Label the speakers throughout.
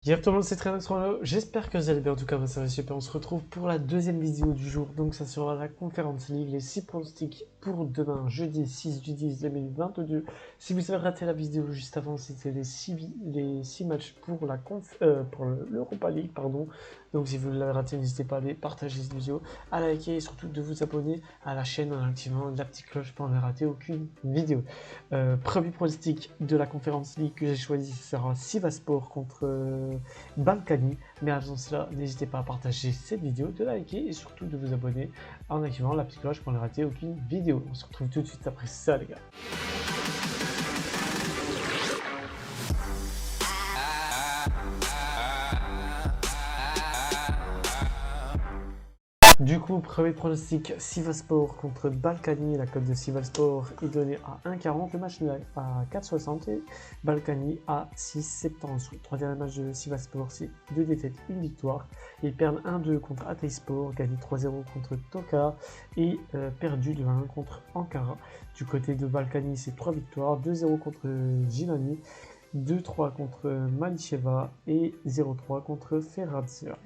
Speaker 1: Hier tout le monde, c'est très Chrono. J'espère que vous allez bien. En tout cas, moi, ça va super. On se retrouve pour la deuxième vidéo du jour. Donc, ça sera la Conference League, les 6 pronostics pour demain, jeudi 6 du 10 2022. Si vous avez raté la vidéo juste avant, c'était les 6 matchs pour pour l'Europa League, pardon. Donc, si vous l'avez raté, n'hésitez pas à aller partager cette vidéo, à liker et surtout de vous abonner à la chaîne en activant la petite cloche pour ne rater aucune vidéo. Premier pronostic de la Conference League que j'ai choisi sera Sivasspor contre Balkany. Mais avant cela, n'hésitez pas à partager cette vidéo, de liker et surtout de vous abonner en activant la petite cloche pour ne rater aucune vidéo. On se retrouve tout de suite après ça, les gars. Du coup, premier pronostic, Sivasspor contre Balkany. La cote de Sivasspor est donnée à 1,40, le match nul à 4,60 et Balkany à 6,70. Le troisième match de Sivasspor, c'est 2 défaites, 1 victoire. Ils perdent 1-2 contre Hatayspor, gagnent 3-0 contre Toka et perdu 2-1 contre Ankara. Du côté de Balkany, c'est 3 victoires, 2-0 contre Gilani, 2-3 contre Malicheva et 0-3 contre Ferrazia.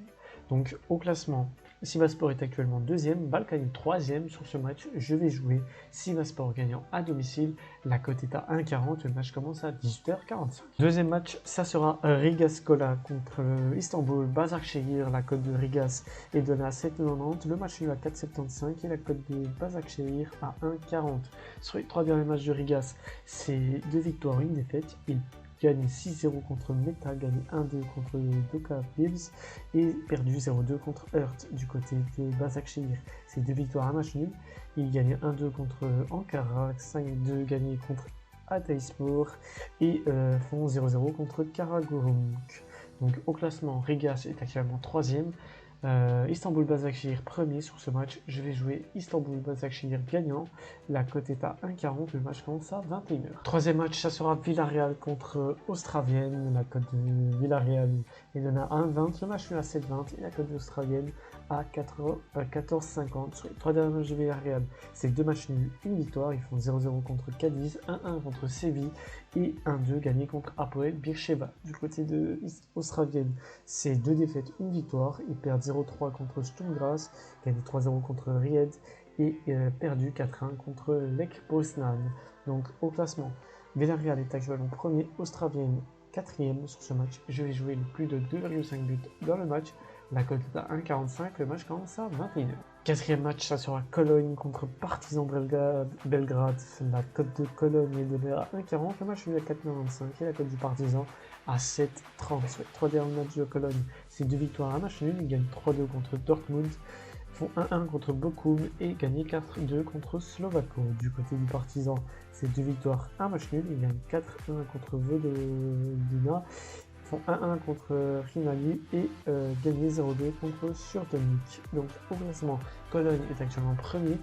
Speaker 1: Donc au classement, Sivasspor est actuellement deuxième, Balkany troisième. Sur ce match, je vais jouer Sivasspor gagnant à domicile. La cote est à 1,40, le match commence à 18h45. Deuxième match, ça sera Rigas Kola contre Istanbul Başakşehir. La cote de Rigas est donnée à 7,90, le match est à 4,75 et la cote de Başakşehir à 1,40. Sur les 3 derniers matchs de Rigas, c'est 2 victoires, 1 défaite. Il gagne 6-0 contre Meta, gagné 1-2 contre Doka Bills et perdu 0-2 contre Hurt. Du côté de Başakşehir, c'est 2 victoires, 1 match nul. Il gagne 1-2 contre Ankara, 5-2 gagné contre Hatayspor et font 0-0 contre Karagümrük. Donc au classement, Rigas est actuellement 3ème. Istanbul Başakşehir premier. Sur ce match, je vais jouer Istanbul Başakşehir gagnant. La cote est à 1,40, le match commence à 21h. Troisième match, ça sera Villarreal contre Ostravienne. La cote de Villarreal est donnée à 1,20, le match est à 7,20 et la cote de Ostravienne à 14,50. Sur les 3 derniers matchs de Villarreal, c'est 2 matchs nuls, 1 victoire. Ils font 0-0 contre Cadiz, 1-1 contre Séville et 1-2 gagné contre Apoel Beersheva. Du côté de Ostravienne, c'est 2 défaites, 1 victoire. Ils perdent 0-3 contre Sturm Graz, gagné 3-0 contre Ried et perdu 4-1 contre Lech Poznan. Donc au classement, Villarreal est actuellement premier, Ostravienne 4ème. Sur ce match, je vais jouer le plus de 2,5 buts dans le match. La cote est à 1,45, le match commence à 21h. Quatrième match, ça sera Cologne contre Partizan Belgrade. La cote de Cologne est donnée à 1,40, le match est à 4,95 et la cote du Partizan à 7,30. Sur les 3 derniers matchs de Cologne, c'est 2 victoires, 1 match nul. Ils gagnent 3-2 contre Dortmund, font 1-1 contre Bochum et gagnent 4-2 contre Slovako. Du côté du Partizan, c'est 2 victoires, 1 match nul. Ils gagnent 4-1 contre Vojvodina, font 1-1 contre Rinali et gagné 0-2 contre Surtonik. Donc au classement, Cologne est actuellement premier,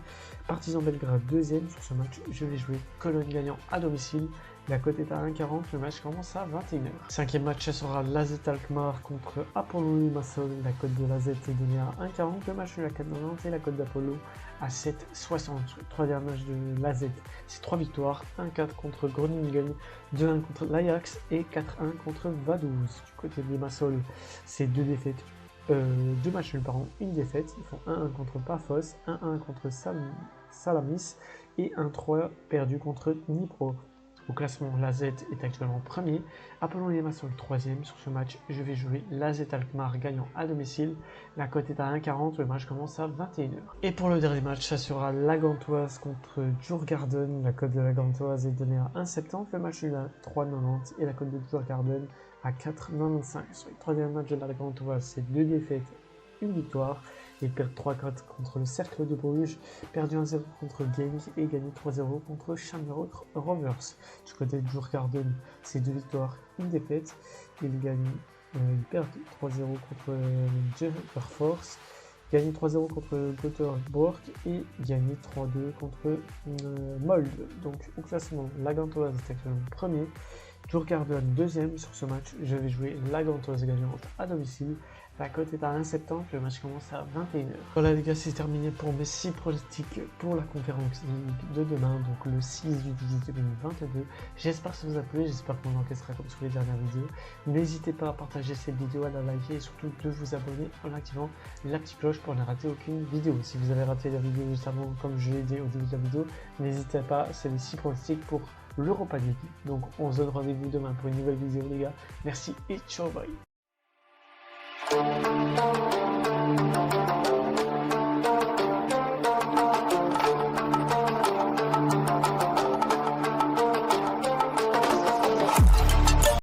Speaker 1: Partizan Belgrade deuxième. Sur ce match, je vais jouer Cologne gagnant à domicile. La cote est à 1,40, le match commence à 21h. Cinquième match, ce sera l'AZ Alkmaar contre Apollo Limassol. La cote de l'AZ est donnée à 1,40, le match est à 4,90 et la cote d'Apollo à 7,60. Trois derniers matchs de l'AZ, c'est 3 victoires, 1-4 contre Groningen, 2-1 contre l'Ajax et 4-1 contre Vaduz. Du côté de Limassol, c'est 2 défaites, 2 matchs nuls, pardon, 1 défaite. Ils font 1-1 contre Paphos, 1-1 contre Salamis et 1-3 perdu contre Dnipro. Au classement, l'AZ est actuellement premier, Apollon Limassol troisième. Sur ce match, je vais jouer l'AZ Alkmaar gagnant à domicile. La cote est à 1,40, le match commence à 21h. Et pour le dernier match, ça sera la Gantoise contre Djurgården. La cote de la Gantoise est donnée à 1,70, le match est à 3,90 et la cote de Djurgården à 4,95. Sur les 3 derniers matchs de la Gantoise, c'est 2 défaites, 1 victoire. Ils perdent 3-4 contre le Cercle de Bruges, perdu 1-0 contre Genk et gagné 3-0 contre Shamrock Rovers. Du côté de Djurgården, c'est 2 victoires, 1 défaite. Ils perdent 3-0 contre Force, gagné 3-0 contre Göteborg et gagné 3-2 contre Molde. Donc au classement, la Gantoise est actuellement premier, Je regarde la deuxième sur ce match. Je vais jouer la Gantoise gagnante à domicile. La cote est à 1,70. Le match commence à 21h. Voilà les gars, c'est terminé pour mes 6 pronostics pour la conférence League de demain, donc le 6 du 10 2022. J'espère que ça vous a plu, j'espère qu'on encaissera comme sur les dernières vidéos. N'hésitez pas à partager cette vidéo, à la liker et surtout de vous abonner en activant la petite cloche pour ne rater aucune vidéo. Si vous avez raté la vidéo juste avant, comme je l'ai dit au début de la vidéo, n'hésitez pas, c'est les 6 pronostics pour l'Europa League. Donc on se donne rendez-vous demain pour une nouvelle vidéo les gars. Merci et ciao bye.